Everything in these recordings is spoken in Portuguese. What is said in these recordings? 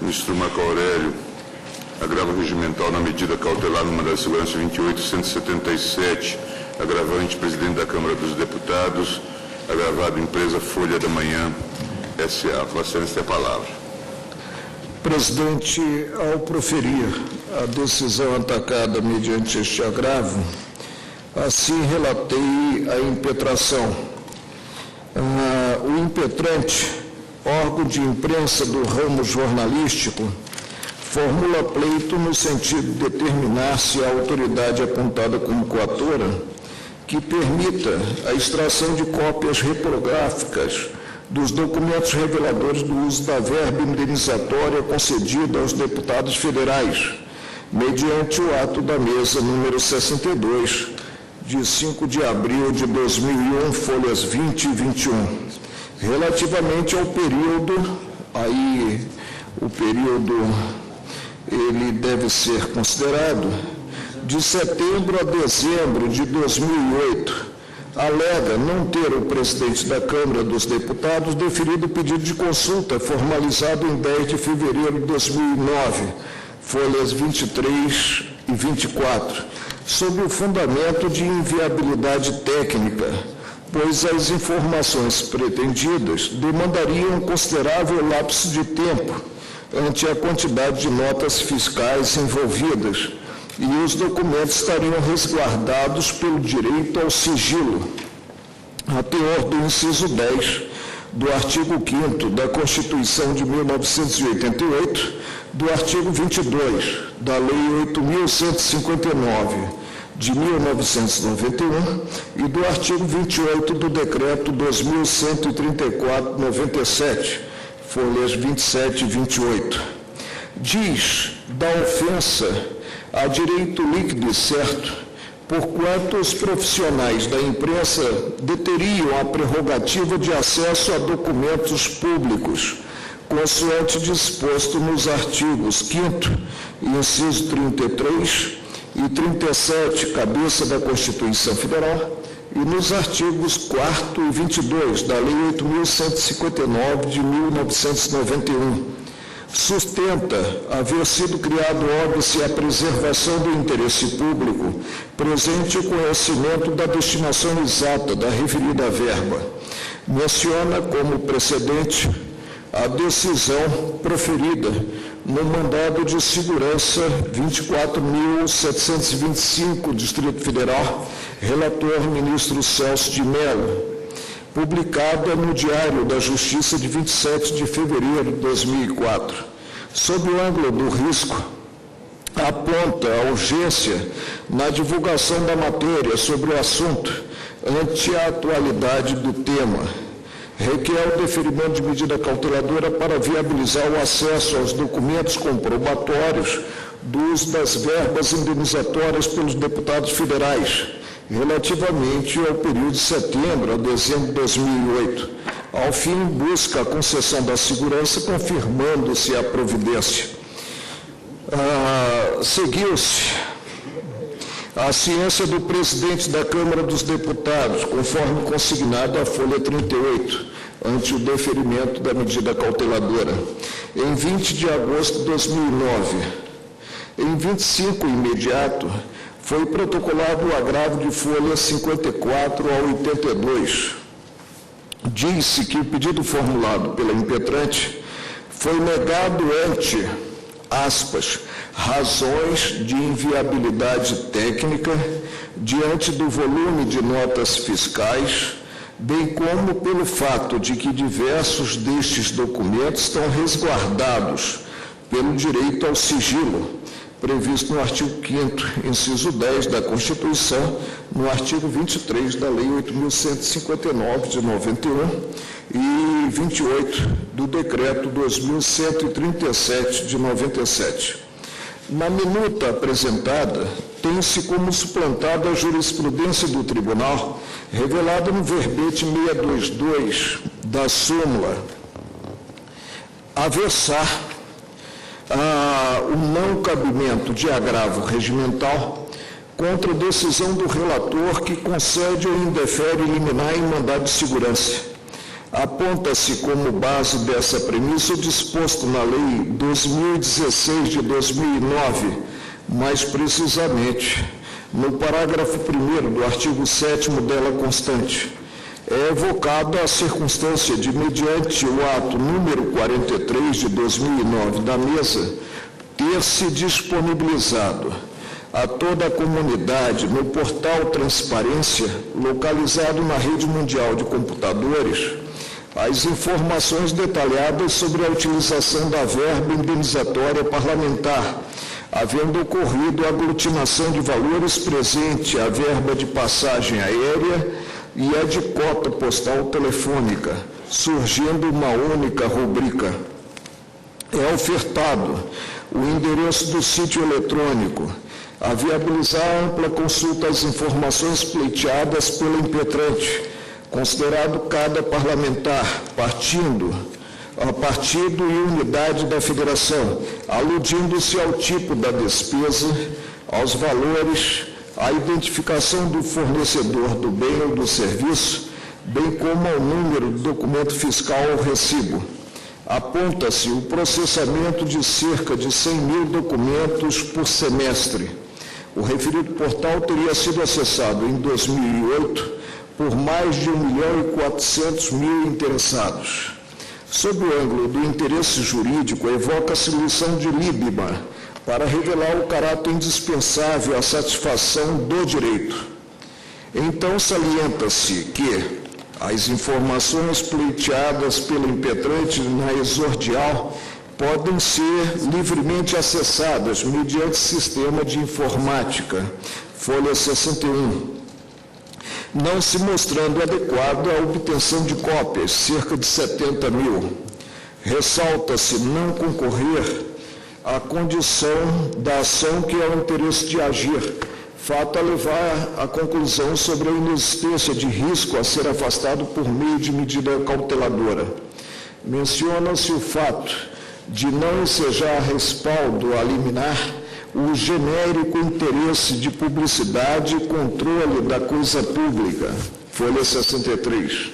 Ministro Marco Aurélio, agravo regimental na medida cautelar no mandado de segurança 28.177, agravante presidente da Câmara dos Deputados, agravado empresa Folha da Manhã, S.A. Vossa Excelência, tem a palavra. Presidente, ao proferir a decisão atacada mediante este agravo, assim relatei a impetração. O impetrante, órgão de imprensa do ramo jornalístico, formula pleito no sentido de determinar se a autoridade apontada como coatora que permita a extração de cópias reprográficas dos documentos reveladores do uso da verba indenizatória concedida aos deputados federais, mediante o ato da mesa número 62, de 5 de abril de 2001, folhas 20 e 21, relativamente ao período, aí o período ele deve ser considerado, de setembro a dezembro de 2008, alega não ter o presidente da Câmara dos Deputados deferido o pedido de consulta formalizado em 10 de fevereiro de 2009, folhas 23 e 24, sob o fundamento de inviabilidade técnica, pois as informações pretendidas demandariam considerável lapso de tempo ante a quantidade de notas fiscais envolvidas, e os documentos estariam resguardados pelo direito ao sigilo, a teor do inciso 10 do artigo 5º da Constituição de 1988, do artigo 22 da Lei 8.159 de 1991 e do artigo 28 do Decreto 2.134/97, folhas 27 e 28. Diz da ofensa a direito líquido e certo, porquanto os profissionais da imprensa deteriam a prerrogativa de acesso a documentos públicos, consoante disposto nos artigos 5º, inciso 33 e 37, cabeça da Constituição Federal, e nos artigos 4º e 22 da Lei 8.159 de 1991. Sustenta haver sido criado óbice à preservação do interesse público, presente o conhecimento da destinação exata da referida verba. Menciona como precedente a decisão proferida no mandado de segurança 24.725, Distrito Federal, relator ministro Celso de Mello, publicada no Diário da Justiça de 27 de fevereiro de 2004. Sob o ângulo do risco, aponta a urgência na divulgação da matéria sobre o assunto ante a atualidade do tema. Requer o deferimento de medida cauteladora para viabilizar o acesso aos documentos comprobatórios do uso das verbas indenizatórias pelos deputados federais, relativamente ao período de setembro a dezembro de 2008. Ao fim, busca a concessão da segurança, confirmando-se a providência. Seguiu-se a ciência do presidente da Câmara dos Deputados, conforme consignado à folha 38, ante o deferimento da medida cauteladora, em 20 de agosto de 2009. Em 25 imediato, foi protocolado o agravo de folha 54 a 82. Diz-se que o pedido formulado pela impetrante foi negado ante, aspas, razões de inviabilidade técnica diante do volume de notas fiscais, bem como pelo fato de que diversos destes documentos estão resguardados pelo direito ao sigilo, previsto no artigo 5º, inciso 10 da Constituição, no artigo 23 da Lei 8.159 de 91 e 28 do Decreto 2.137 de 97. Na minuta apresentada, tem-se como suplantada a jurisprudência do Tribunal, revelada no verbete 622 da súmula, a versar o não cabimento de agravo regimental contra a decisão do relator que concede ou indefere liminar em mandado de segurança. Aponta-se como base dessa premissa o disposto na Lei 2016 de 2009, mais precisamente, no parágrafo 1º do artigo 7º dela constante. É evocada a circunstância de, mediante o ato número 43 de 2009 da mesa, ter se disponibilizado a toda a comunidade no portal Transparência, localizado na rede mundial de computadores, as informações detalhadas sobre a utilização da verba indenizatória parlamentar, havendo ocorrido a aglutinação de valores presente a verba de passagem aérea e a de cota postal telefônica, surgindo uma única rubrica. É ofertado o endereço do sítio eletrônico, a viabilizar a ampla consulta às informações pleiteadas pelo impetrante, considerado cada parlamentar, partido e unidade da federação, aludindo-se ao tipo da despesa, aos valores, à identificação do fornecedor do bem ou do serviço, bem como ao número do documento fiscal ou recibo. Aponta-se o processamento de cerca de 100 mil documentos por semestre. O referido portal teria sido acessado em 2008 por mais de 1.400.000 interessados. Sob o ângulo do interesse jurídico, evoca-se lição de Líbima para revelar o caráter indispensável à satisfação do direito. Então, salienta-se que as informações pleiteadas pelo impetrante na exordial podem ser livremente acessadas mediante sistema de informática, folha 61, não se mostrando adequado a obtenção de cópias, cerca de 70 mil. Ressalta-se não concorrer à condição da ação que é o interesse de agir, fato a levar à conclusão sobre a inexistência de risco a ser afastado por meio de medida cauteladora. Menciona-se o fato de não ensejar respaldo a liminar o genérico interesse de publicidade e controle da coisa pública, folha 63.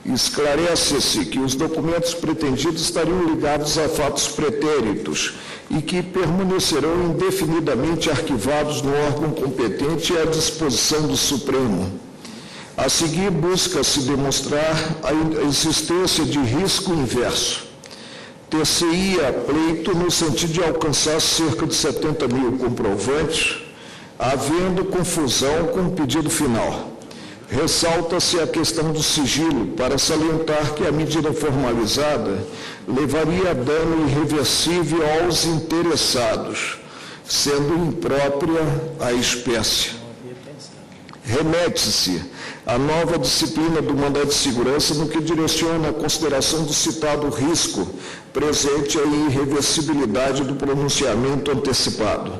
Esclarece-se que os documentos pretendidos estariam ligados a fatos pretéritos e que permanecerão indefinidamente arquivados no órgão competente à disposição do Supremo. A seguir, busca-se demonstrar a existência de risco inverso. Ter-se-ia pleito no sentido de alcançar cerca de 70 mil comprovantes, havendo confusão com o pedido final. Ressalta-se a questão do sigilo, para salientar que a medida formalizada levaria a dano irreversível aos interessados, sendo imprópria à espécie. Remete-se à nova disciplina do mandado de segurança no que direciona a consideração do citado risco presente a irreversibilidade do pronunciamento antecipado.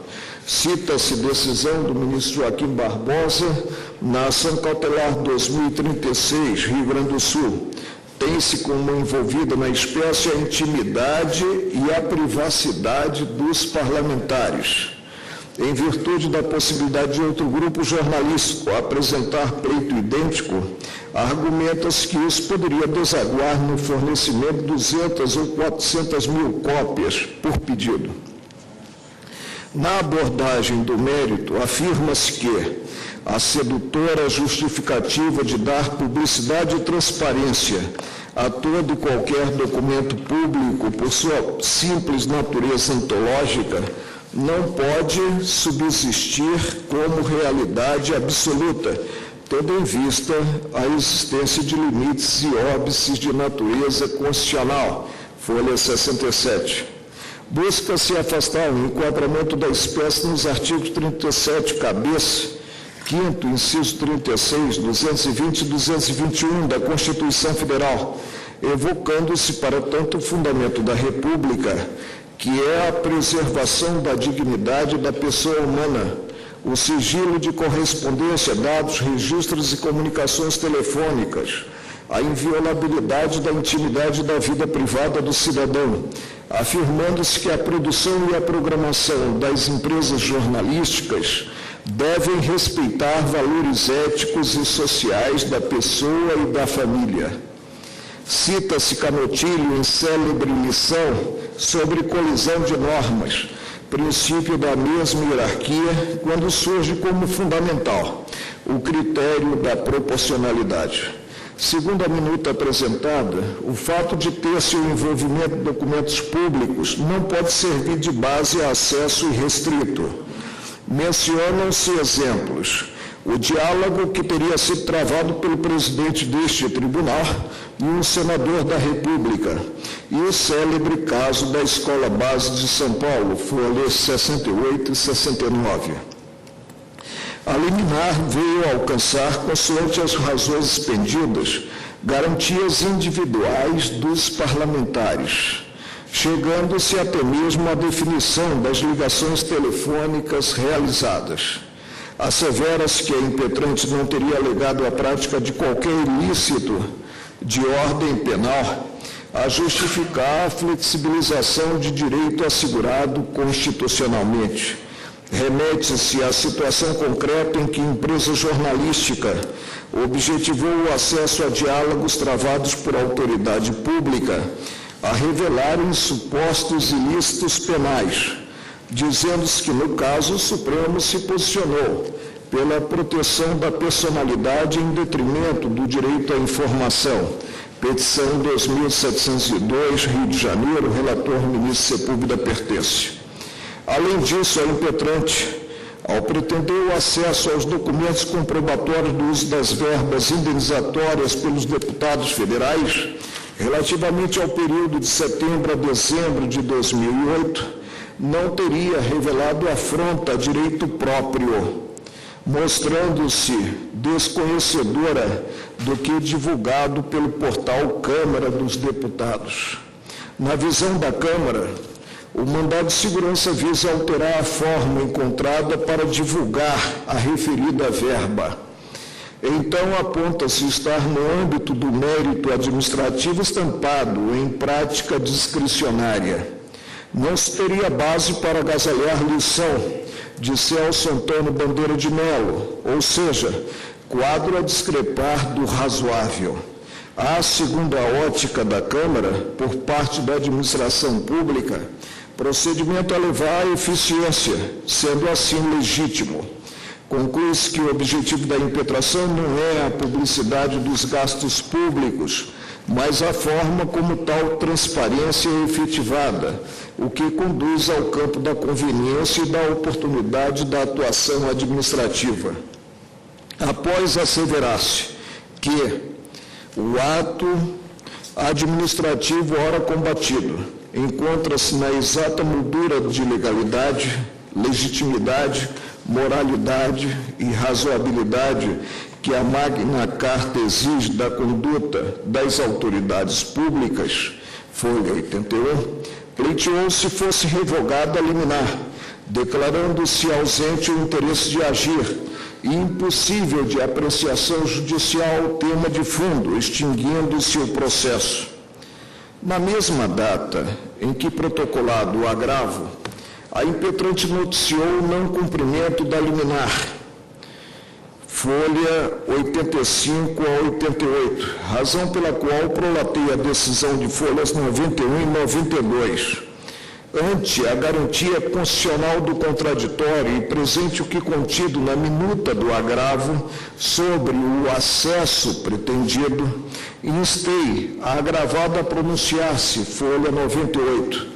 Cita-se decisão do ministro Joaquim Barbosa na ação cautelar 2036, Rio Grande do Sul. Tem-se como envolvida na espécie a intimidade e a privacidade dos parlamentares. Em virtude da possibilidade de outro grupo jornalístico apresentar pleito idêntico, argumenta-se que isso poderia desaguar no fornecimento de 200 ou 400 mil cópias por pedido. Na abordagem do mérito, afirma-se que a sedutora justificativa de dar publicidade e transparência a todo e qualquer documento público por sua simples natureza ontológica não pode subsistir como realidade absoluta, tendo em vista a existência de limites e óbices de natureza constitucional, folha 67. Busca-se afastar o enquadramento da espécie nos artigos 37, cabeça, 5º, inciso 36, 220 e 221 da Constituição Federal, evocando-se para tanto o fundamento da República, que é a preservação da dignidade da pessoa humana, o sigilo de correspondência, dados, registros e comunicações telefônicas, a inviolabilidade da intimidade da vida privada do cidadão, afirmando-se que a produção e a programação das empresas jornalísticas devem respeitar valores éticos e sociais da pessoa e da família. Cita-se Canotilho em célebre lição sobre colisão de normas, princípio da mesma hierarquia, quando surge como fundamental o critério da proporcionalidade. Segundo a minuta apresentada, o fato de ter seu envolvimento em documentos públicos não pode servir de base a acesso irrestrito. Mencionam-se exemplos: o diálogo que teria sido travado pelo presidente deste tribunal e um senador da República, e o célebre caso da Escola Base de São Paulo, folhas 68 e 69. A liminar veio alcançar, consoante as razões expendidas, garantias individuais dos parlamentares, chegando-se até mesmo à definição das ligações telefônicas realizadas. Assevera-se que a impetrante não teria alegado a prática de qualquer ilícito de ordem penal a justificar a flexibilização de direito assegurado constitucionalmente. Remete-se à situação concreta em que empresa jornalística objetivou o acesso a diálogos travados por autoridade pública a revelarem supostos ilícitos penais, dizendo-se que, no caso, o Supremo se posicionou pela proteção da personalidade em detrimento do direito à informação. Petição 2702, Rio de Janeiro, relator ministro Sepúlveda pertence. Além disso, a impetrante, ao pretender o acesso aos documentos comprobatórios do uso das verbas indenizatórias pelos deputados federais, relativamente ao período de setembro a dezembro de 2008, não teria revelado afronta a direito próprio, mostrando-se desconhecedora do que divulgado pelo portal Câmara dos Deputados. Na visão da Câmara, o mandado de segurança visa alterar a forma encontrada para divulgar a referida verba. Então, aponta-se estar no âmbito do mérito administrativo estampado em prática discricionária. Não se teria base para agasalhar lição de Celso Antônio Bandeira de Melo, ou seja, quadro a discrepar do razoável. Há, segundo a ótica da Câmara, por parte da administração pública, procedimento a levar à eficiência, sendo assim legítimo. Conclui-se que o objetivo da impetração não é a publicidade dos gastos públicos, mas a forma como tal transparência é efetivada, o que conduz ao campo da conveniência e da oportunidade da atuação administrativa. Após asseverar-se que o ato administrativo ora combatido encontra-se na exata moldura de legalidade, legitimidade, moralidade e razoabilidade que a Magna Carta exige da conduta das autoridades públicas, folha 81, pleiteou se fosse revogada a liminar, declarando-se ausente o interesse de agir e impossível de apreciação judicial o tema de fundo, extinguindo-se o processo. Na mesma data em que protocolado o agravo, a impetrante noticiou o não cumprimento da liminar, folha 85 a 88, razão pela qual prolatei a decisão de folhas 91 e 92. Ante a garantia constitucional do contraditório e presente o que contido na minuta do agravo sobre o acesso pretendido, instei a agravada a pronunciar-se, folha 98.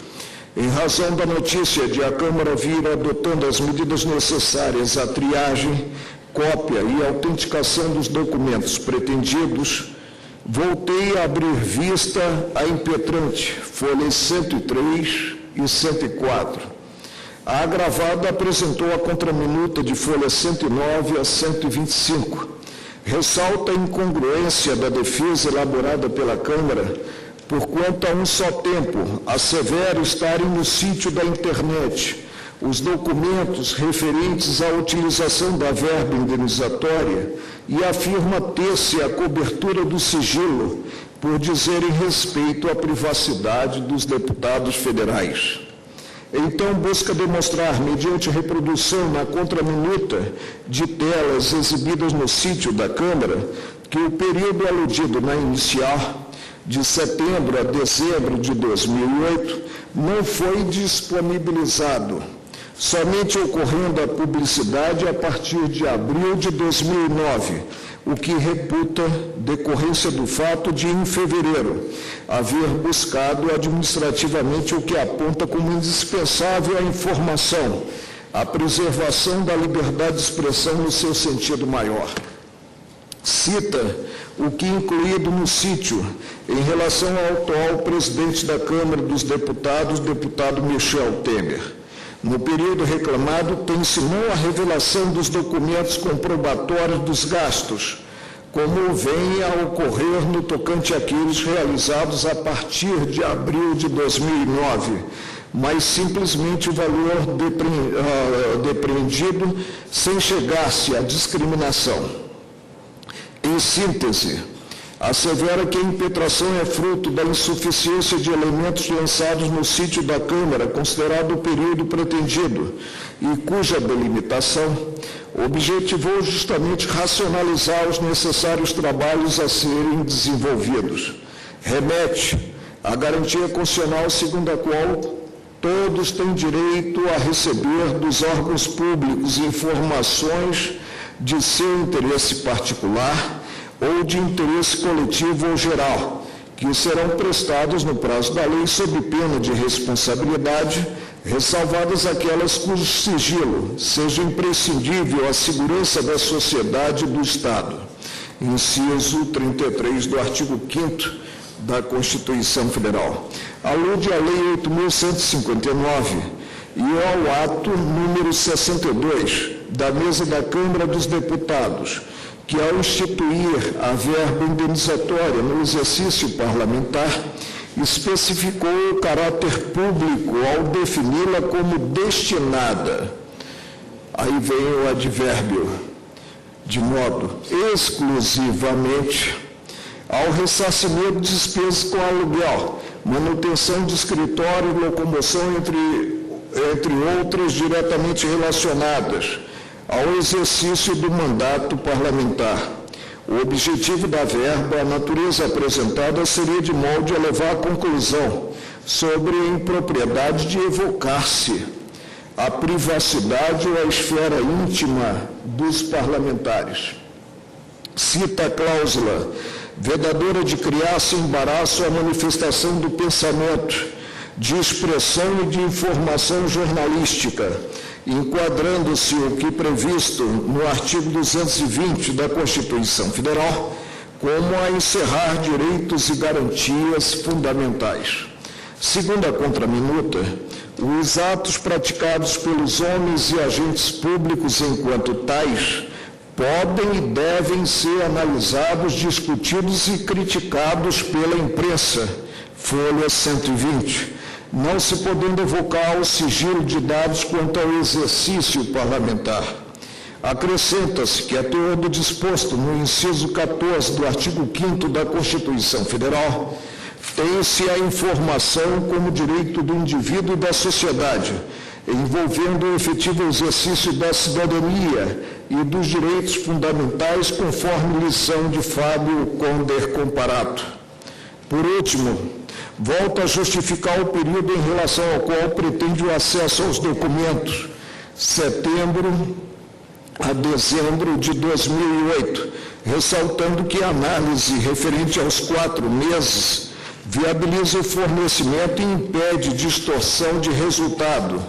Em razão da notícia de a Câmara vir adotando as medidas necessárias à triagem, cópia e autenticação dos documentos pretendidos, voltei a abrir vista à impetrante, folhas 103 e 104. A agravada apresentou a contraminuta de folha 109 a 125. Ressalta a incongruência da defesa elaborada pela Câmara, porquanto a um só tempo assevera estarem no sítio da internet os documentos referentes à utilização da verba indenizatória e afirma ter-se a cobertura do sigilo por dizerem respeito à privacidade dos deputados federais. Então, busca demonstrar, mediante reprodução na contraminuta de telas exibidas no sítio da Câmara, que o período aludido na inicial de setembro a dezembro de 2008, não foi disponibilizado, somente ocorrendo a publicidade a partir de abril de 2009, o que reputa decorrência do fato de, em fevereiro, haver buscado administrativamente o que aponta como indispensável a informação, a preservação da liberdade de expressão no seu sentido maior. Cita o que incluído no sítio em relação ao atual presidente da Câmara dos Deputados, deputado Michel Temer. No período reclamado, tem-se não a revelação dos documentos comprobatórios dos gastos, como vem a ocorrer no tocante àqueles realizados a partir de abril de 2009, mas simplesmente o valor depreendido sem chegar-se à discriminação. Em síntese, assevera que a impetração é fruto da insuficiência de elementos lançados no sítio da Câmara, considerado o período pretendido, e cuja delimitação objetivou justamente racionalizar os necessários trabalhos a serem desenvolvidos. Remete à garantia constitucional segundo a qual todos têm direito a receber dos órgãos públicos informações de seu interesse particular ou de interesse coletivo ou geral, que serão prestados no prazo da lei sob pena de responsabilidade, ressalvadas aquelas cujo sigilo seja imprescindível à segurança da sociedade e do Estado. Inciso 33 do artigo 5º da Constituição Federal. Alude à Lei 8.159 e ao ato número 62 da Mesa da Câmara dos Deputados, que ao instituir a verba indenizatória no exercício parlamentar, especificou o caráter público ao defini-la como destinada, aí vem o advérbio, de modo exclusivamente ao ressarcimento de despesas com aluguel, manutenção de escritório e locomoção, entre outras diretamente relacionadas ao exercício do mandato parlamentar. O objetivo da verba, a natureza apresentada, seria de molde a levar à conclusão sobre a impropriedade de evocar-se a privacidade ou a esfera íntima dos parlamentares. Cita a cláusula vedadora de criar sem embaraço a manifestação do pensamento, de expressão e de informação jornalística, enquadrando-se o que previsto no artigo 220 da Constituição Federal, como a encerrar direitos e garantias fundamentais. Segundo a contraminuta, os atos praticados pelos homens e agentes públicos enquanto tais podem e devem ser analisados, discutidos e criticados pela imprensa, folha 120, não se podendo evocar o sigilo de dados quanto ao exercício parlamentar. Acrescenta-se que, a teor do disposto no inciso 14 do artigo 5º da Constituição Federal, tem-se a informação como direito do indivíduo e da sociedade, envolvendo o efetivo exercício da cidadania e dos direitos fundamentais, conforme lição de Fábio Conder Comparato. Por último, volta a justificar o período em relação ao qual pretende o acesso aos documentos, setembro a dezembro de 2008, ressaltando que a análise referente aos 4 meses viabiliza o fornecimento e impede distorção de resultado,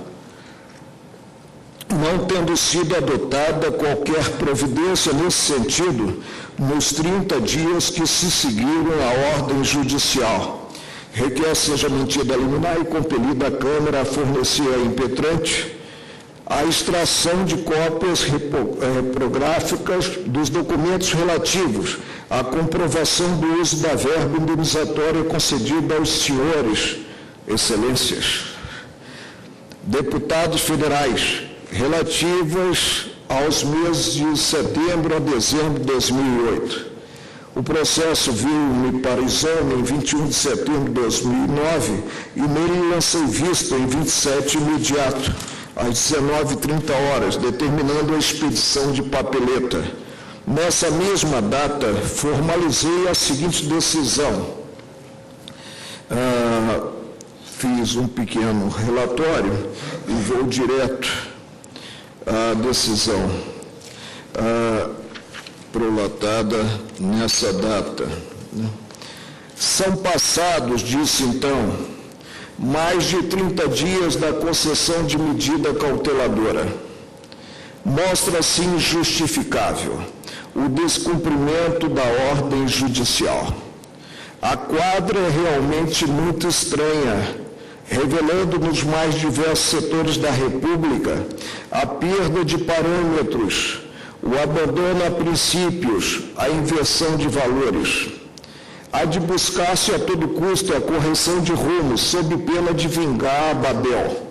não tendo sido adotada qualquer providência nesse sentido nos 30 dias que se seguiram à ordem judicial. Requer seja mantida a liminar e compelida a Câmara a fornecer à impetrante a extração de cópias reprográficas dos documentos relativos à comprovação do uso da verba indenizatória concedida aos senhores, excelências, deputados federais, relativas aos meses de setembro a dezembro de 2008. O processo viu-me para exame em 21 de setembro de 2009 e nele lancei vista em 27 imediato, às 19h30, determinando a expedição de papeleta. Nessa mesma data, formalizei a seguinte decisão. Fiz um pequeno relatório e vou direto à decisão prolatada nessa data. São passados, disse então, mais de 30 dias da concessão de medida cauteladora. Mostra-se injustificável o descumprimento da ordem judicial. A quadra é realmente muito estranha, revelando nos mais diversos setores da República a perda de parâmetros, o abandono a princípios, a inversão de valores. Há de buscar-se a todo custo a correção de rumos, sob pena de vingar a Babel.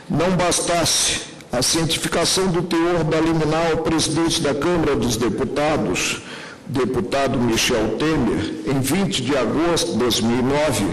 Não bastasse a cientificação do teor da liminar ao presidente da Câmara dos Deputados, deputado Michel Temer, em 20 de agosto de 2009,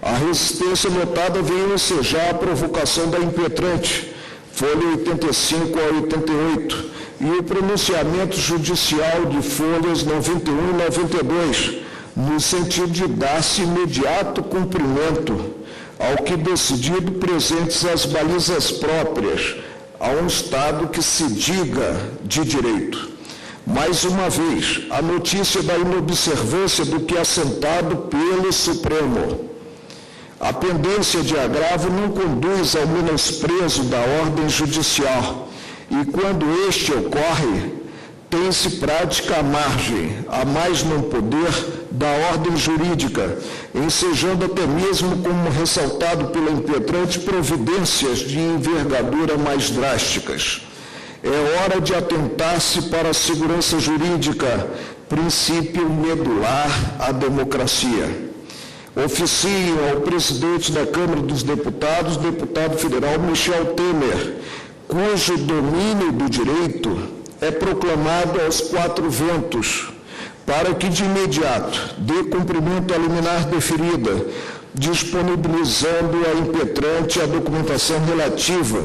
a resistência notada veio ensejar a provocação da impetrante, folha 85 a 88, e o pronunciamento judicial de folhas 91 e 92, no sentido de dar-se imediato cumprimento ao que decidido presentes as balizas próprias a um Estado que se diga de direito. Mais uma vez, a notícia da inobservância do que é assentado pelo Supremo. A pendência de agravo não conduz ao menosprezo da ordem judicial, e quando este ocorre, tem-se prática à margem, a mais não poder, da ordem jurídica, ensejando até mesmo, como ressaltado pela impetrante, providências de envergadura mais drásticas. É hora de atentar-se para a segurança jurídica, princípio medular à democracia. Oficiem ao presidente da Câmara dos Deputados, deputado federal Michel Temer, cujo domínio do direito é proclamado aos quatro ventos, para que de imediato dê cumprimento à liminar deferida, disponibilizando à impetrante a documentação relativa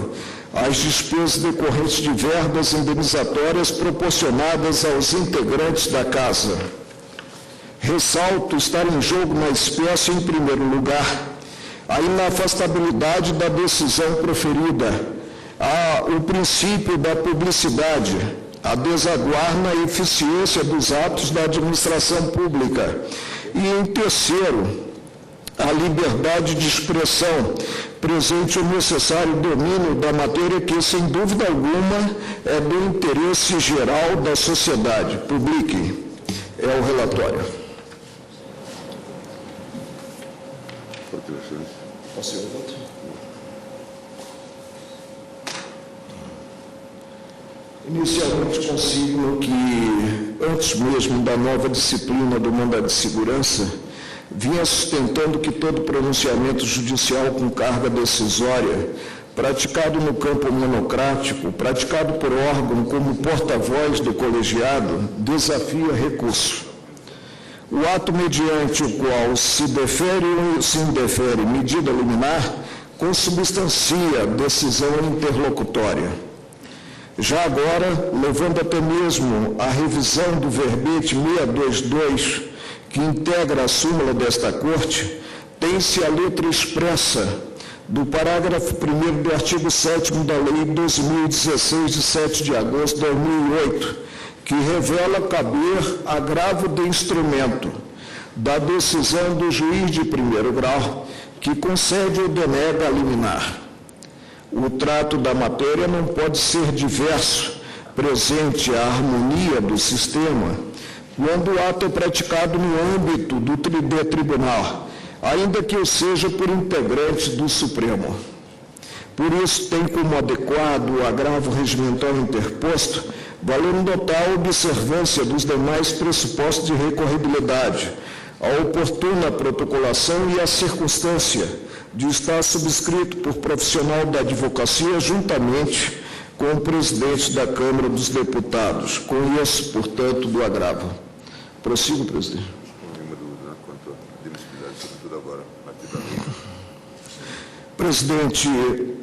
às despesas decorrentes de verbas indenizatórias proporcionadas aos integrantes da Casa. Ressalto estar em jogo na espécie, em primeiro lugar, a inafastabilidade da decisão proferida, o princípio da publicidade, a desaguar na eficiência dos atos da administração pública e, em terceiro, a liberdade de expressão, presente o necessário domínio da matéria que, sem dúvida alguma, é do interesse geral da sociedade. Publique. É o relatório. Posso ir ao voto? Inicialmente consigno que, antes mesmo da nova disciplina do mandado de segurança, vinha sustentando que todo pronunciamento judicial com carga decisória, praticado no campo monocrático, praticado por órgão como porta-voz do colegiado, desafia recurso. O ato mediante o qual se defere ou se indefere medida liminar consubstancia decisão interlocutória. Já agora, levando até mesmo a revisão do verbete 622, que integra a súmula desta Corte, tem-se a letra expressa do parágrafo 1º do artigo 7º da Lei 12.016, de 7 de agosto de 2008, que revela caber agravo de instrumento da decisão do juiz de primeiro grau, que concede ou denega a liminar. O trato da matéria não pode ser diverso, presente a harmonia do sistema, quando o ato é praticado no âmbito do tribunal, ainda que eu seja por integrante do Supremo. Por isso, tem como adequado o agravo regimental interposto, valendo notar a observância dos demais pressupostos de recorribilidade, a oportuna protocolação e a circunstância de estar subscrito por profissional da advocacia juntamente com o presidente da Câmara dos Deputados. Conheço, portanto, do agravo. Prossigo, presidente. Nenhuma dúvida quanto à admissibilidade, sobretudo agora, a partir da lei. Presidente,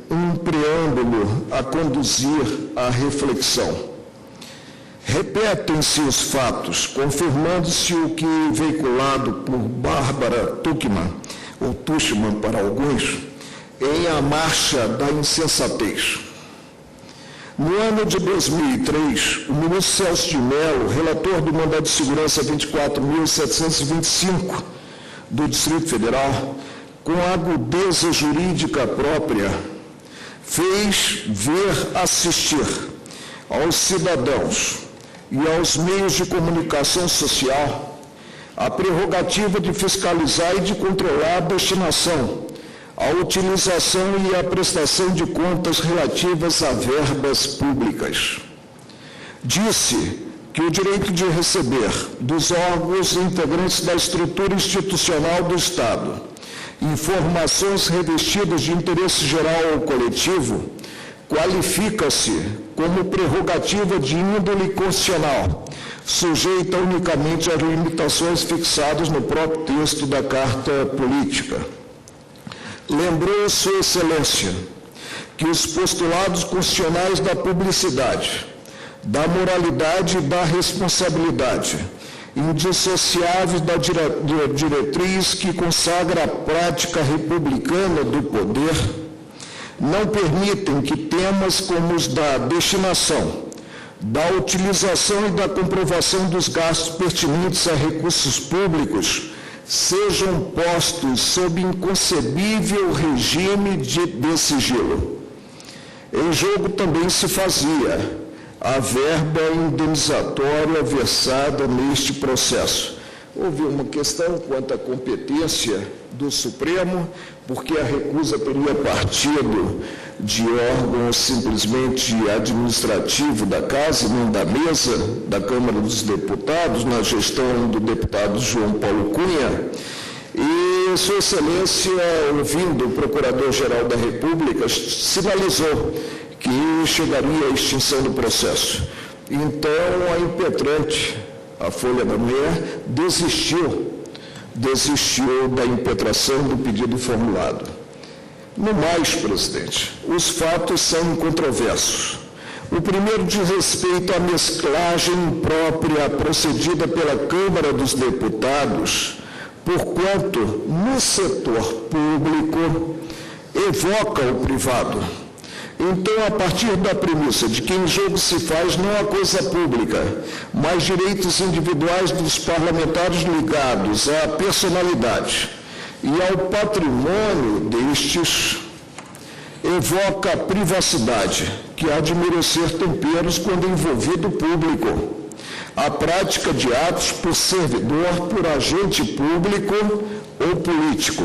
um preâmbulo a conduzir à reflexão. Repetem-se os fatos, confirmando-se o que, veiculado por Bárbara Tuckmann, ou Tuchman para alguns, em A Marcha da Insensatez. No ano de 2003, o ministro Celso de Mello, relator do mandado de segurança 24.725 do Distrito Federal, com agudeza jurídica própria, fez ver assistir aos cidadãos e aos meios de comunicação social a prerrogativa de fiscalizar e de controlar a destinação, a utilização e a prestação de contas relativas a verbas públicas. Disse que o direito de receber dos órgãos integrantes da estrutura institucional do Estado informações revestidas de interesse geral ou coletivo qualifica-se como prerrogativa de índole constitucional, sujeita unicamente às limitações fixadas no próprio texto da Carta Política. Lembrou Sua Excelência que os postulados constitucionais da publicidade, da moralidade e da responsabilidade, indissociáveis da diretriz que consagra a prática republicana do poder, não permitem que temas como os da destinação, da utilização e da comprovação dos gastos pertinentes a recursos públicos sejam postos sob inconcebível regime de sigilo. Em jogo também se fazia a verba indenizatória versada neste processo. Houve uma questão quanto à competência do Supremo, porque a recusa teria partido de órgão simplesmente administrativo da Casa, não da mesa da Câmara dos Deputados, na gestão do deputado João Paulo Cunha. E Sua Excelência, ouvindo o Procurador-Geral da República, sinalizou que chegaria à extinção do processo. Então, a impetrante, a Folha da Manhã, desistiu da impetração do pedido formulado. No mais, presidente, os fatos são incontroversos. O primeiro diz respeito à mesclagem imprópria procedida pela Câmara dos Deputados, porquanto, no setor público, evoca o privado. Então, a partir da premissa de que em jogo se faz não a coisa pública, mas direitos individuais dos parlamentares ligados à personalidade e ao patrimônio destes, evoca a privacidade, que há de merecer temperos quando envolvido o público, a prática de atos por servidor, por agente público ou político.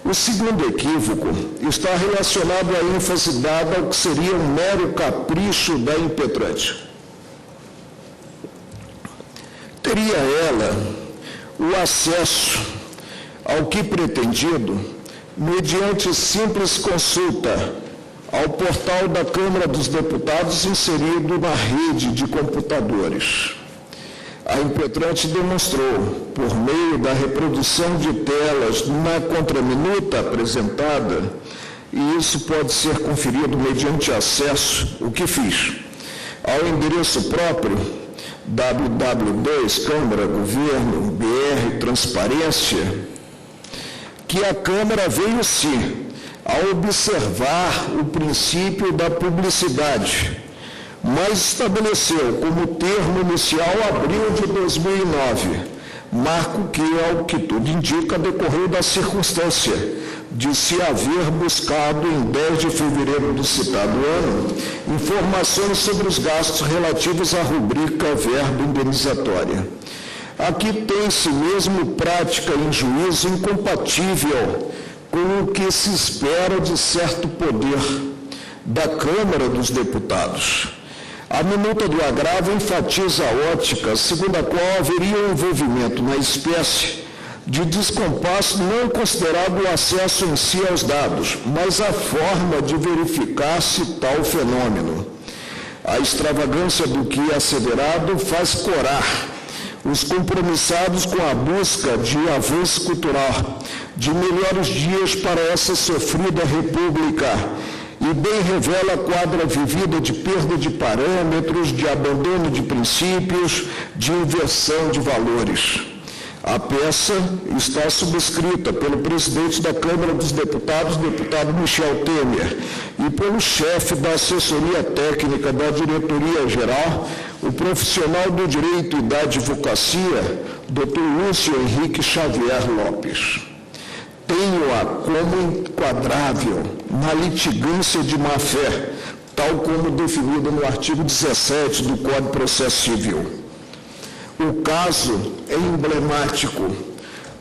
O segundo equívoco está relacionado à ênfase dada ao que seria um mero capricho da impetrante. Teria ela o acesso ao que pretendido mediante simples consulta ao portal da Câmara dos Deputados inserido na rede de computadores. A impetrante demonstrou, por meio da reprodução de telas na contraminuta apresentada, e isso pode ser conferido mediante acesso, o que fiz, ao endereço próprio, www.2 Câmara, Governo, BR, Transparência, que a Câmara veio sim a observar o princípio da publicidade, mas estabeleceu como termo inicial abril de 2009, marco que, ao que tudo indica, decorreu da circunstância de se haver buscado, em 10 de fevereiro do citado ano, informações sobre os gastos relativos à rubrica verba indenizatória. Aqui tem-se mesmo prática em juízo incompatível com o que se espera de certo poder da Câmara dos Deputados. A minuta do agravo enfatiza a ótica segundo a qual haveria um envolvimento na espécie de descompasso não considerado o acesso em si aos dados, mas a forma de verificar-se tal fenômeno. A extravagância do que é asseverado faz corar os compromissados com a busca de avanço cultural, de melhores dias para essa sofrida república, e bem revela a quadra vivida de perda de parâmetros, de abandono de princípios, de inversão de valores. A peça está subscrita pelo presidente da Câmara dos Deputados, deputado Michel Temer, e pelo chefe da assessoria técnica da diretoria-geral, o profissional do direito e da advocacia, Dr. Lúcio Henrique Xavier Lopes. Tenho-a como enquadrável na litigância de má-fé, tal como definida no artigo 17 do Código de Processo Civil. O caso é emblemático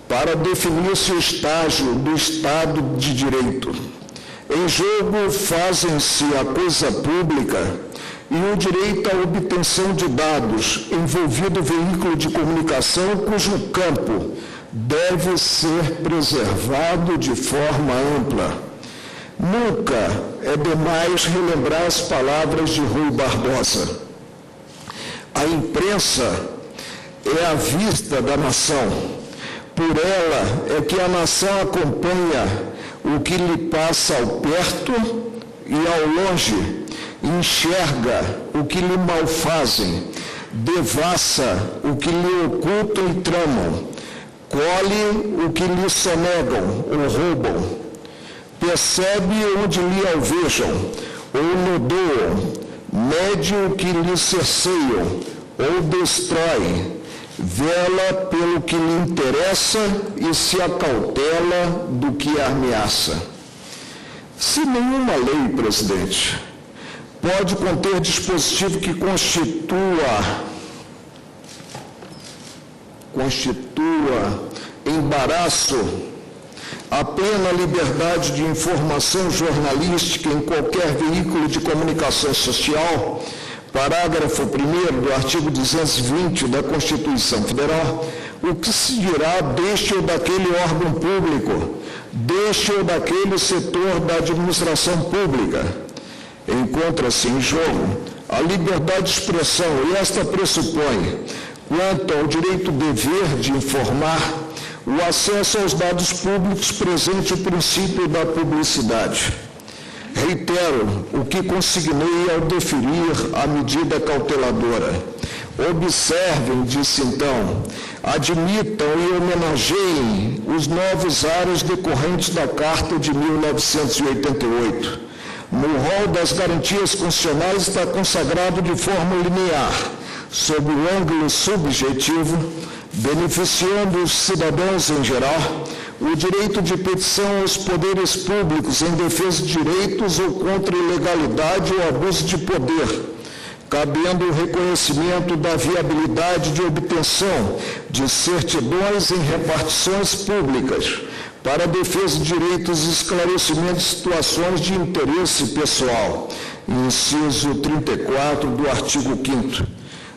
para definir-se o estágio do Estado de Direito. Em jogo fazem-se a coisa pública e o direito à obtenção de dados envolvido veículo de comunicação cujo campo deve ser preservado de forma ampla. Nunca é demais relembrar as palavras de Rui Barbosa. A imprensa é a vista da nação. Por ela é que a nação acompanha o que lhe passa ao perto e ao longe, enxerga o que lhe malfazem, devassa o que lhe ocultam e tramam, colhe o que lhe sonegam ou roubam, percebe onde lhe alvejam ou nodoam, mede o que lhe cerceiam ou destrói, vela pelo que lhe interessa e se acautela do que a ameaça. Se nenhuma lei, presidente, pode conter dispositivo que constitua embaraço à plena liberdade de informação jornalística em qualquer veículo de comunicação social, parágrafo 1º do artigo 220 da Constituição Federal, o que se dirá deste ou daquele órgão público, deste ou daquele setor da administração pública? Encontra-se em jogo a liberdade de expressão e esta pressupõe, quanto ao direito-dever de informar, o acesso aos dados públicos presente o princípio da publicidade. Reitero o que consignei ao deferir a medida cauteladora. Observem, disse então, admitam e homenageiem os novos ares decorrentes da Carta de 1988. No rol das garantias constitucionais está consagrado de forma linear, sob o ângulo subjetivo, beneficiando os cidadãos em geral, o direito de petição aos poderes públicos em defesa de direitos ou contra ilegalidade ou abuso de poder, cabendo o reconhecimento da viabilidade de obtenção de certidões em repartições públicas para a defesa de direitos e esclarecimento de situações de interesse pessoal, inciso 34 do artigo 5º.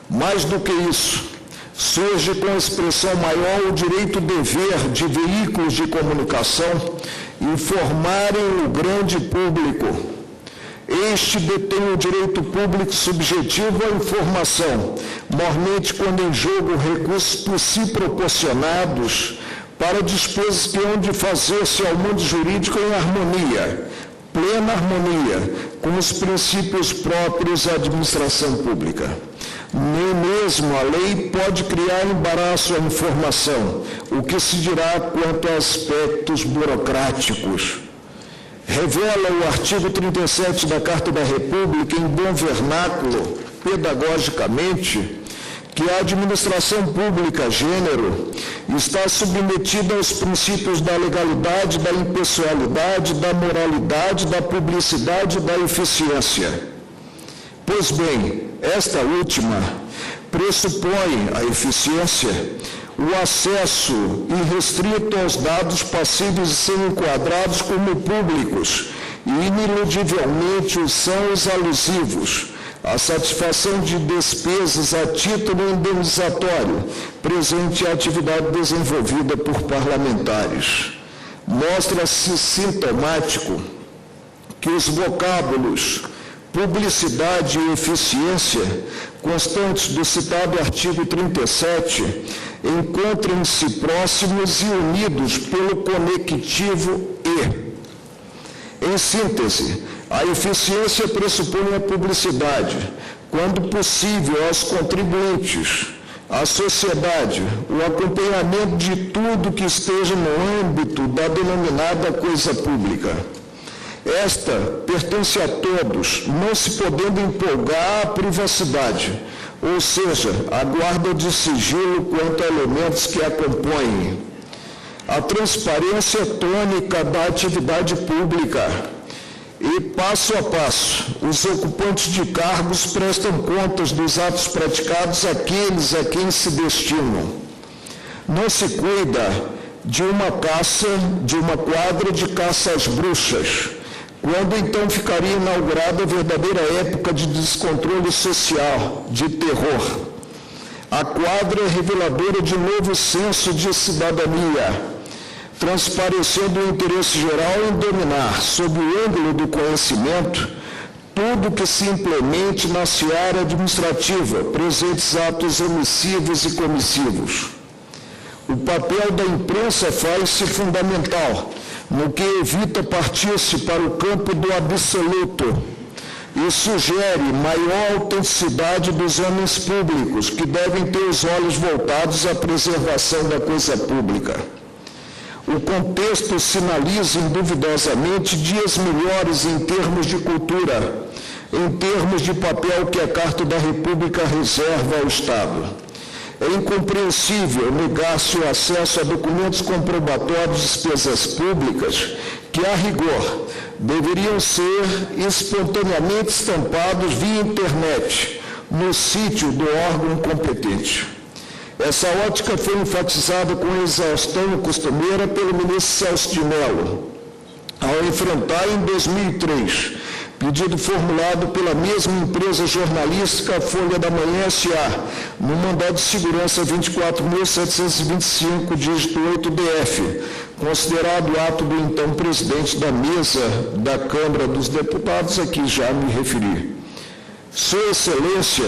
Mais do que isso, surge com expressão maior o direito-dever de veículos de comunicação informarem o grande público. Este detém o direito público subjetivo à informação, mormente quando em jogo recursos por si proporcionados para despesas que hão de fazer-se ao mundo jurídico em harmonia, plena harmonia, com os princípios próprios da administração pública. Nem mesmo a lei pode criar embaraço à informação, o que se dirá quanto a aspectos burocráticos. Revela o artigo 37 da Carta da República, em bom vernáculo, pedagogicamente, que a administração pública, gênero, está submetida aos princípios da legalidade, da impessoalidade, da moralidade, da publicidade e da eficiência. Pois bem, esta última pressupõe a eficiência, o acesso irrestrito aos dados passíveis de serem enquadrados como públicos e ineludivelmente os são os alusivos, a satisfação de despesas a título indenizatório presente a atividade desenvolvida por parlamentares. Mostra-se sintomático que os vocábulos publicidade e eficiência, constantes do citado artigo 37, encontram-se próximos e unidos pelo conectivo e. Em síntese, a eficiência pressupõe a publicidade, quando possível aos contribuintes, a sociedade, o acompanhamento de tudo que esteja no âmbito da denominada coisa pública. Esta pertence a todos, não se podendo empolgar a privacidade, ou seja, a guarda de sigilo quanto a elementos que a compõem. A transparência é tônica da atividade pública e, passo a passo, os ocupantes de cargos prestam contas dos atos praticados àqueles a quem se destinam. Não se cuida de uma quadra de caça às bruxas, quando então ficaria inaugurada a verdadeira época de descontrole social, de terror. A quadra é reveladora de novo senso de cidadania, transparecendo o interesse geral em dominar, sob o ângulo do conhecimento, tudo que se implemente na seara administrativa, presentes atos omissivos e comissivos. O papel da imprensa faz-se fundamental, no que evita partir-se para o campo do absoluto e sugere maior autenticidade dos homens públicos, que devem ter os olhos voltados à preservação da coisa pública. O contexto sinaliza induvidosamente dias melhores em termos de cultura, em termos de papel que a Carta da República reserva ao Estado. É incompreensível negar-se o acesso a documentos comprobatórios de despesas públicas que, a rigor, deveriam ser espontaneamente estampados via internet, no sítio do órgão competente. Essa ótica foi enfatizada com a exaustão costumeira pelo ministro Celso de Mello, ao enfrentar em 2003 pedido formulado pela mesma empresa jornalística Folha da Manhã S.A., no mandado de segurança 24.725, dígito 8-DF, considerado ato do então presidente da mesa da Câmara dos Deputados, a que já me referi. Sua Excelência,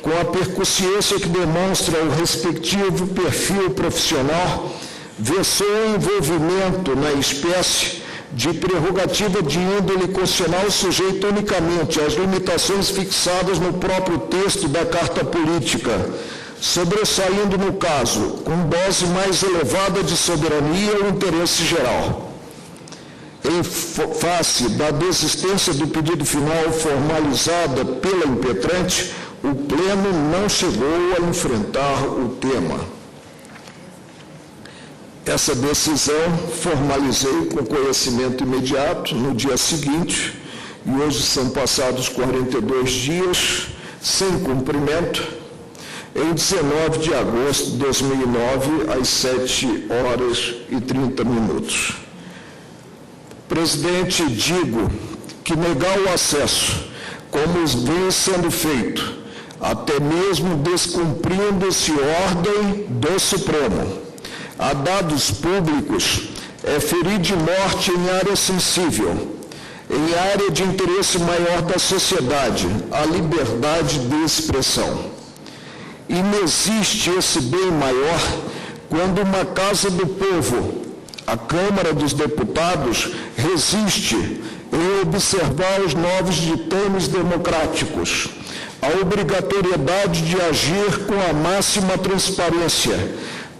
com a percussiência que demonstra o respectivo perfil profissional, versou o envolvimento na espécie de prerrogativa de índole constitucional sujeita unicamente às limitações fixadas no próprio texto da Carta Política, sobressaindo, no caso, com dose mais elevada de soberania o interesse geral. Em face da desistência do pedido final formalizada pela impetrante, o Pleno não chegou a enfrentar o tema. Essa decisão formalizei com conhecimento imediato no dia seguinte, e hoje são passados 42 dias sem cumprimento, em 19 de agosto de 2009, às 7h30. Presidente, digo que negar o acesso, como vem sendo feito, até mesmo descumprindo-se ordem do Supremo, a dados públicos, é ferir de morte em área sensível, em área de interesse maior da sociedade, a liberdade de expressão. Inexiste esse bem maior quando uma Casa do Povo, a Câmara dos Deputados, resiste em observar os novos ditames democráticos, a obrigatoriedade de agir com a máxima transparência,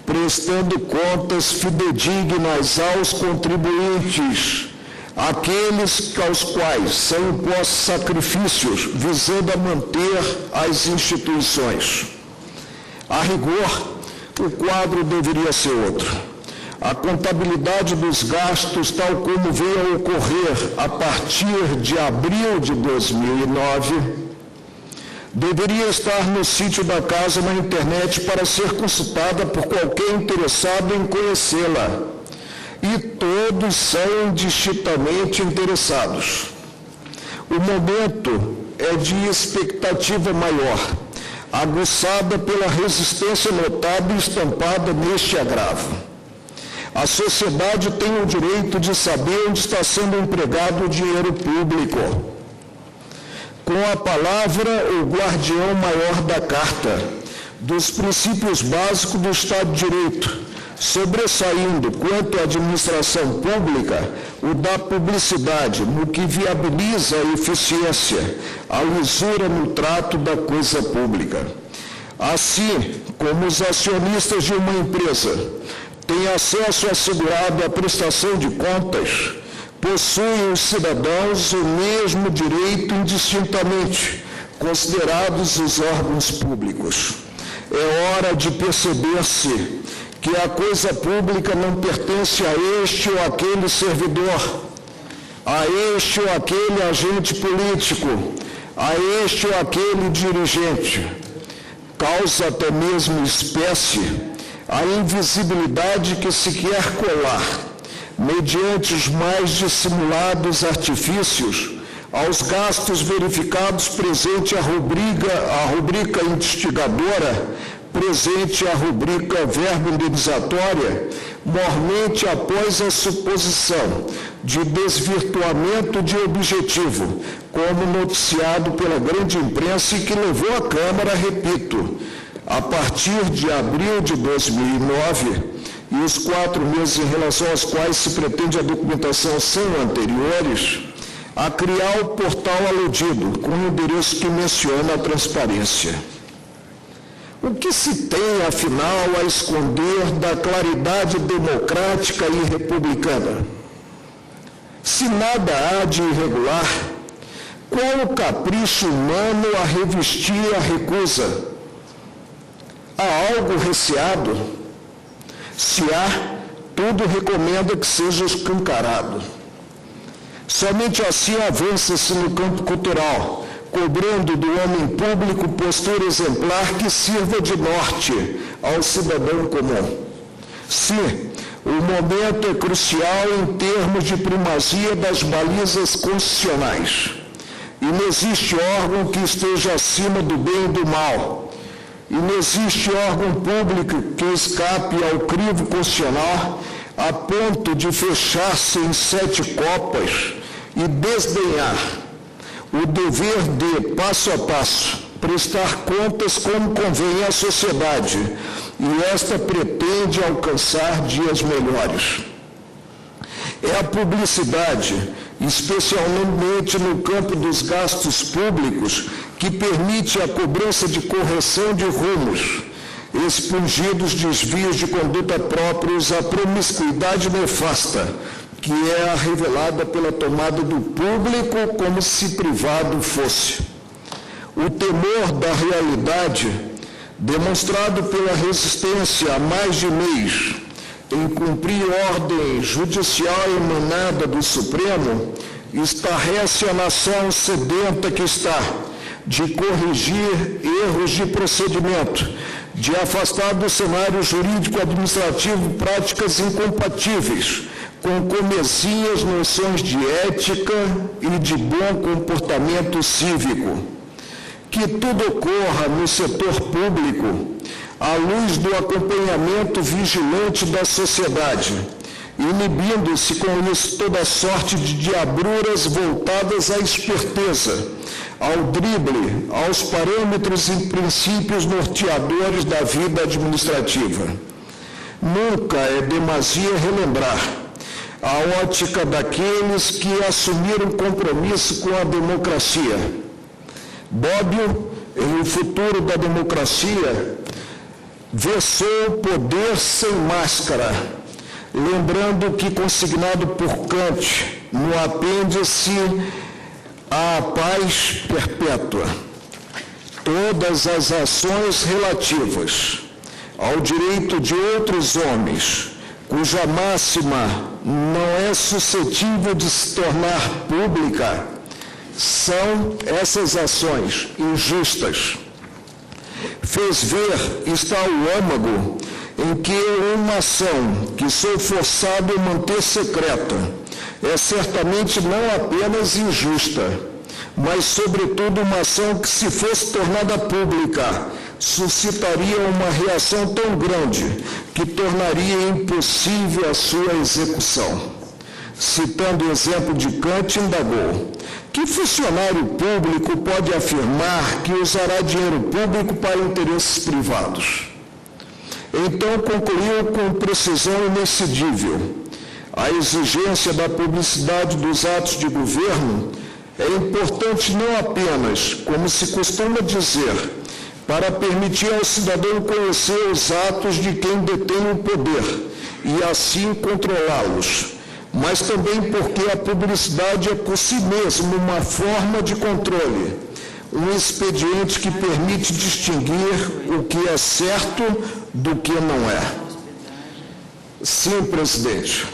prestando contas fidedignas aos contribuintes, aqueles aos quais são impostos sacrifícios, visando a manter as instituições. A rigor, o quadro deveria ser outro. A contabilidade dos gastos, tal como veio a ocorrer a partir de abril de 2009, deveria estar no sítio da casa na internet para ser consultada por qualquer interessado em conhecê-la. E todos são indistintamente interessados. O momento é de expectativa maior, aguçada pela resistência notável estampada neste agravo. A sociedade tem o direito de saber onde está sendo empregado o dinheiro público. Com a palavra, o guardião maior da Carta, dos princípios básicos do Estado de Direito, sobressaindo, quanto à administração pública, o da publicidade, no que viabiliza a eficiência, a lisura no trato da coisa pública. Assim como os acionistas de uma empresa têm acesso assegurado à prestação de contas, possuem os cidadãos o mesmo direito indistintamente, considerados os órgãos públicos. É hora de perceber-se que a coisa pública não pertence a este ou aquele servidor, a este ou aquele agente político, a este ou aquele dirigente. Causa até mesmo espécie a invisibilidade que se quer colar, mediante os mais dissimulados artifícios, aos gastos verificados presente a rubrica instigadora, presente a rubrica verbo indenizatória, mormente após a suposição de desvirtuamento de objetivo, como noticiado pela grande imprensa e que levou a Câmara, repito, a partir de abril de 2009, e os 4 meses em relação aos quais se pretende a documentação são anteriores, a criar o portal aludido, com o endereço que menciona a transparência. O que se tem, afinal, a esconder da claridade democrática e republicana? Se nada há de irregular, qual o capricho humano a revestir a recusa? Há algo receado? Se há, tudo recomenda que seja escancarado. Somente assim avança-se no campo cultural, cobrando do homem público postura exemplar que sirva de norte ao cidadão comum. Sim, o momento é crucial em termos de primazia das balizas constitucionais. E não existe órgão que esteja acima do bem e do mal. E não existe órgão público que escape ao crivo constitucional a ponto de fechar-se em 7 copas e desdenhar o dever de, passo a passo, prestar contas como convém à sociedade, e esta pretende alcançar dias melhores. É a publicidade, especialmente no campo dos gastos públicos, que permite a cobrança de correção de rumos, expungidos desvios de conduta próprios à promiscuidade nefasta, que é a revelada pela tomada do público como se privado fosse. O temor da realidade, demonstrado pela resistência há mais de mês em cumprir ordem judicial emanada do Supremo, estarrece a nação sedenta que está de corrigir erros de procedimento, de afastar do cenário jurídico-administrativo práticas incompatíveis com comezinhas noções de ética e de bom comportamento cívico. Que tudo ocorra no setor público à luz do acompanhamento vigilante da sociedade, inibindo-se com isso toda sorte de diabruras voltadas à esperteza, ao drible, aos parâmetros e princípios norteadores da vida administrativa. Nunca é demasia relembrar a ótica daqueles que assumiram compromisso com a democracia. Bobbio, em O Futuro da Democracia, versou o poder sem máscara, lembrando que, consignado por Kant no apêndice à paz perpétua, todas as ações relativas ao direito de outros homens, cuja máxima não é suscetível de se tornar pública, são essas ações injustas. Fez ver está o âmago em que uma ação que sou forçado a manter secreta é certamente não apenas injusta, mas, sobretudo, uma ação que, se fosse tornada pública, suscitaria uma reação tão grande que tornaria impossível a sua execução. Citando o exemplo de Kant, indagou: que funcionário público pode afirmar que usará dinheiro público para interesses privados? Então concluiu com precisão inexcedível: a exigência da publicidade dos atos de governo é importante não apenas, como se costuma dizer, para permitir ao cidadão conhecer os atos de quem detém o poder e assim controlá-los, mas também porque a publicidade é por si mesma uma forma de controle, um expediente que permite distinguir o que é certo do que não é. Sim, presidente.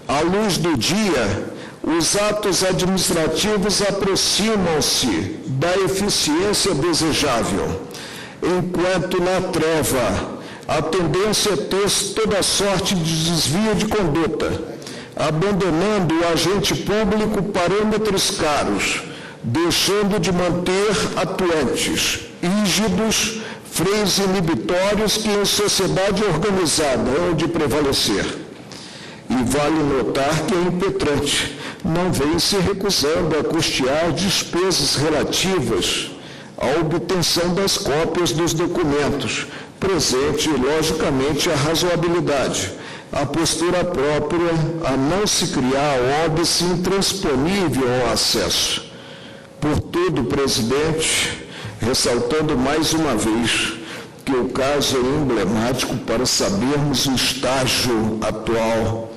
À luz do dia, os atos administrativos aproximam-se da eficiência desejável, enquanto na treva a tendência é ter toda sorte de desvio de conduta, abandonando o agente público parâmetros caros, deixando de manter atuantes, rígidos, freios inibitórios que em sociedade organizada hão de prevalecer. E vale notar que a impetrante não vem se recusando a custear despesas relativas à obtenção das cópias dos documentos, presente, logicamente, a razoabilidade, a postura própria a não se criar óbice intransponível ao acesso. Portudo, presidente, ressaltando mais uma vez que o caso é emblemático para sabermos o estágio atual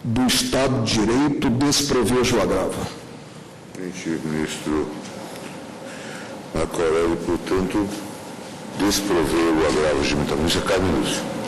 do Estado de Direito desse prevejo agravo. Ministro Marco Aurélio, portanto, desproveu o agravo regimental. Ministro Carmen Lúcia.